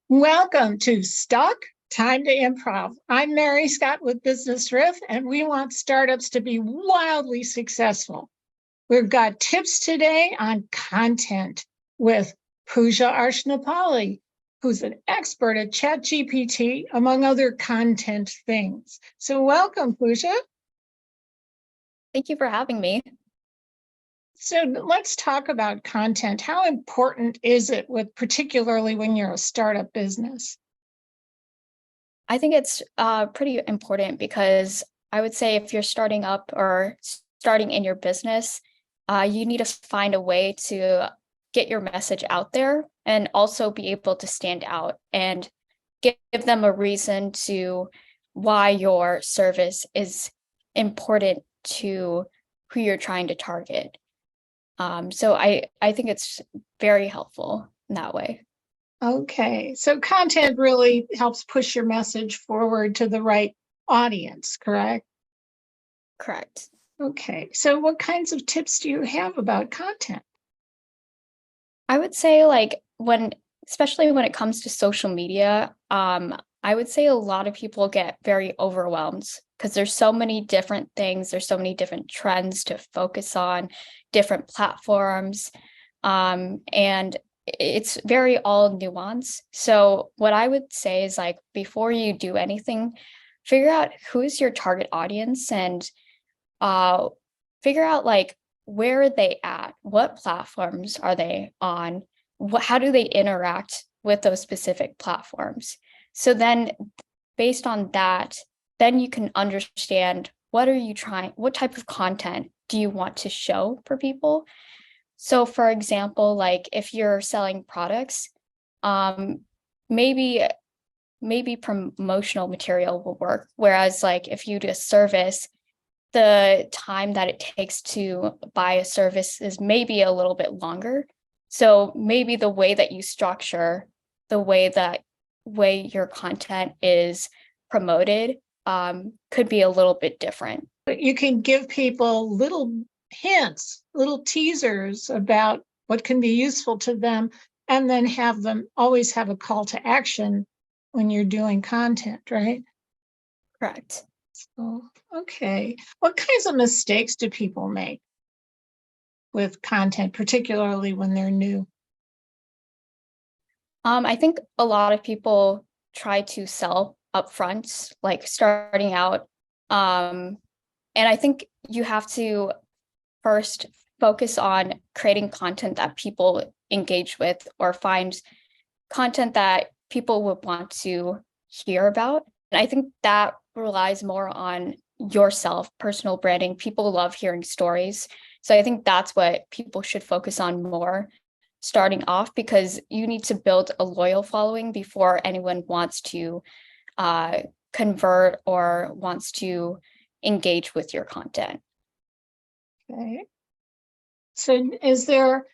Welcome to Stock Time to Improv. I'm Mary Scott with Business Riff, and we want startups to be wildly successful. We've got tips today on content with Pooja Arshnapally, who's an expert at ChatGPT, among other content things. So welcome, Pooja. Thank you for having me. So let's talk about content. How important is it particularly when you're a startup business? I think it's pretty important because I would say if you're starting up or starting in your business, you need to find a way to get your message out there and also be able to stand out and give them a reason to why your service is important to who you're trying to target. So I think it's very helpful in that way. Okay, so content really helps push your message forward to the right audience, correct? Correct. Okay, so what kinds of tips do you have about content? I would say especially when it comes to social media, I would say a lot of people get very overwhelmed because there's so many different things, there's so many different trends to focus on, different platforms, and it's very all nuanced. So what I would say is before you do anything, figure out who's your target audience and figure out where are they at, what platforms are they on, how do they interact with those specific platforms. So then based on that, then you can understand what type of content do you want to show for people. So for example, if you're selling products, maybe promotional material will work. Whereas if you do a service, the time that it takes to buy a service is maybe a little bit longer. So maybe the way that you structure, the way your content is promoted, could be a little bit different. But you can give people little hints, little teasers about what can be useful to them, and then have them always have a call to action when you're doing content, right? Correct. So, okay. What kinds of mistakes do people make with content, particularly when they're new? I think a lot of people try to sell upfront, starting out. And I think you have to first focus on creating content that people engage with or find content that people would want to hear about. And I think that relies more on yourself, personal branding. People love hearing stories. So I think that's what people should focus on more starting off, because you need to build a loyal following before anyone wants to convert or wants to engage with your content. Okay. So is there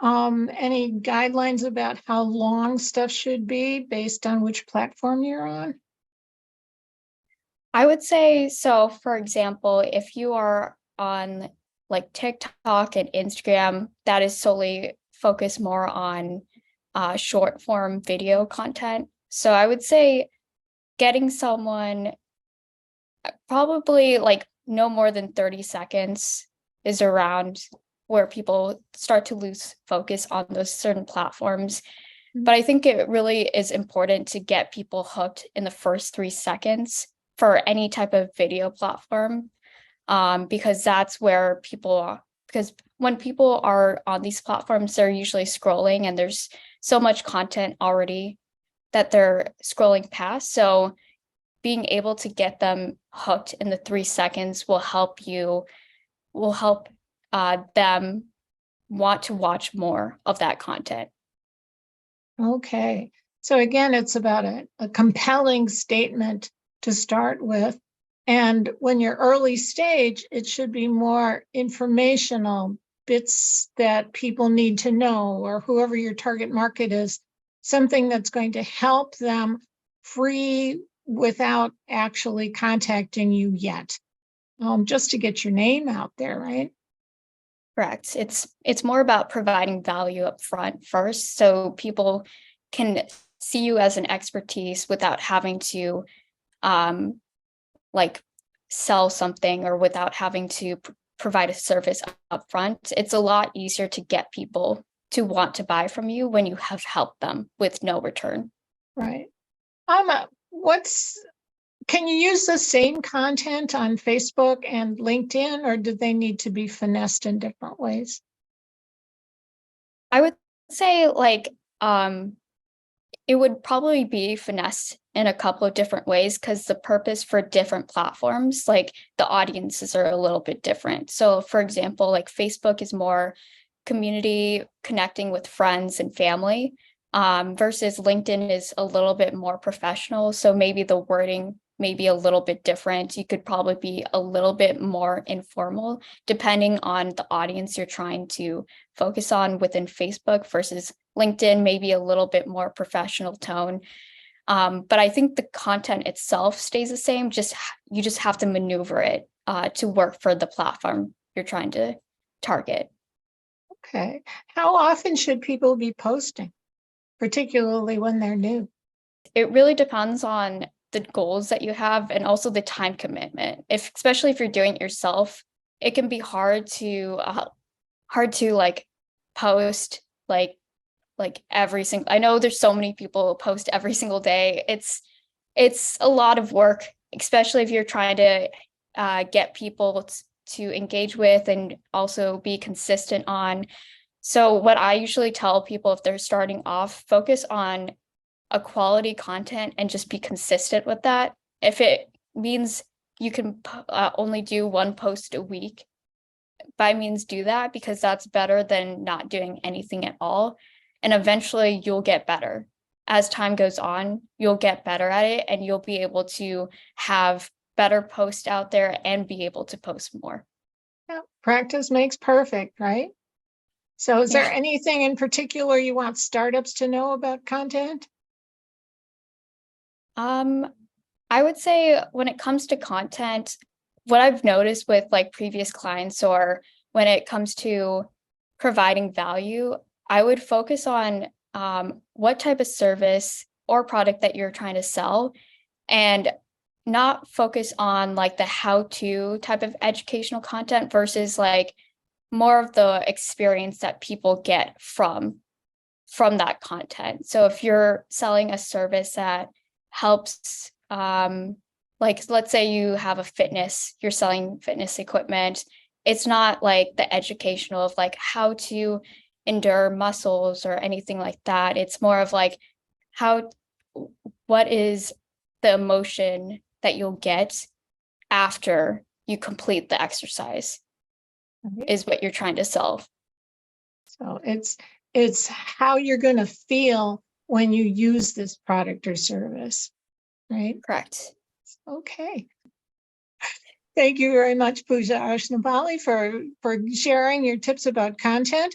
any guidelines about how long stuff should be based on which platform you're on? I would say, so for example, if you are on TikTok and Instagram, that is solely focused more on short form video content. So I would say getting someone probably no more than 30 seconds is around where people start to lose focus on those certain platforms. But I think it really is important to get people hooked in the first 3 seconds for any type of video platform, because that's where people are. Because when people are on these platforms, they're usually scrolling and there's so much content already that they're scrolling past. So being able to get them hooked in the 3 seconds will help them want to watch more of that content. Okay. So again, it's about a compelling statement to start with. And when you're early stage, it should be more informational bits that people need to know, or whoever your target market is, something that's going to help them free without actually contacting you yet, just to get your name out there, right? Correct. It's more about providing value up front first, so people can see you as an expertise without having to like sell something or without having to provide a service up front. It's a lot easier to get people to want to buy from you when you have helped them with no return. Right. Can you use the same content on Facebook and LinkedIn, or do they need to be finessed in different ways? I would say like it would probably be finessed in a couple of different ways because the purpose for different platforms, like the audiences are a little bit different. So for example, like Facebook is more community connecting with friends and family, versus LinkedIn is a little bit more professional. So maybe the wording may be a little bit different. You could probably be a little bit more informal depending on the audience you're trying to focus on within Facebook versus LinkedIn, maybe a little bit more professional tone. But I think the content itself stays the same. You just have to maneuver it to work for the platform you're trying to target. Okay. How often should people be posting, particularly when they're new? It really depends on the goals that you have and also the time commitment. Especially if you're doing it yourself, it can be hard to like post like every single. I know there's so many people who post every single day. It's a lot of work, especially if you're trying to get people to engage with and also be consistent on. So what I usually tell people if they're starting off, focus on a quality content and just be consistent with that. If it means you can only do one post a week, by means do that, because that's better than not doing anything at all. And eventually you'll get better. As time goes on, you'll get better at it and you'll be able to have better posts out there and be able to post more. Yeah, practice makes perfect, right? So is there Yeah. anything in particular you want startups to know about content? I would say when it comes to content, what I've noticed with like previous clients or when it comes to providing value, I would focus on what type of service or product that you're trying to sell and not focus on like the how-to type of educational content versus like more of the experience that people get from that content. So if you're selling a service that helps, like let's say you have you're selling fitness equipment, it's not like the educational of like how to endure muscles or anything like that. It's more of like what is the emotion that you'll get after you complete the exercise is what you're trying to sell. So it's how you're going to feel when you use this product or service, right? Correct. Okay. Thank you very much, Pooja Arshnapally, for sharing your tips about content.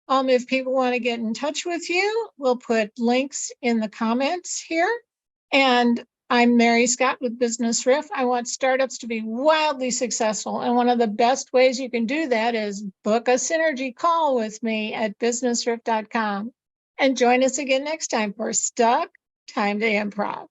If people want to get in touch with you, we'll put links in the comments here. And I'm Mary Scott with Business Riff. I want startups to be wildly successful. And one of the best ways you can do that is book a synergy call with me at businessriff.com. And join us again next time for Stuck, Time to Improv.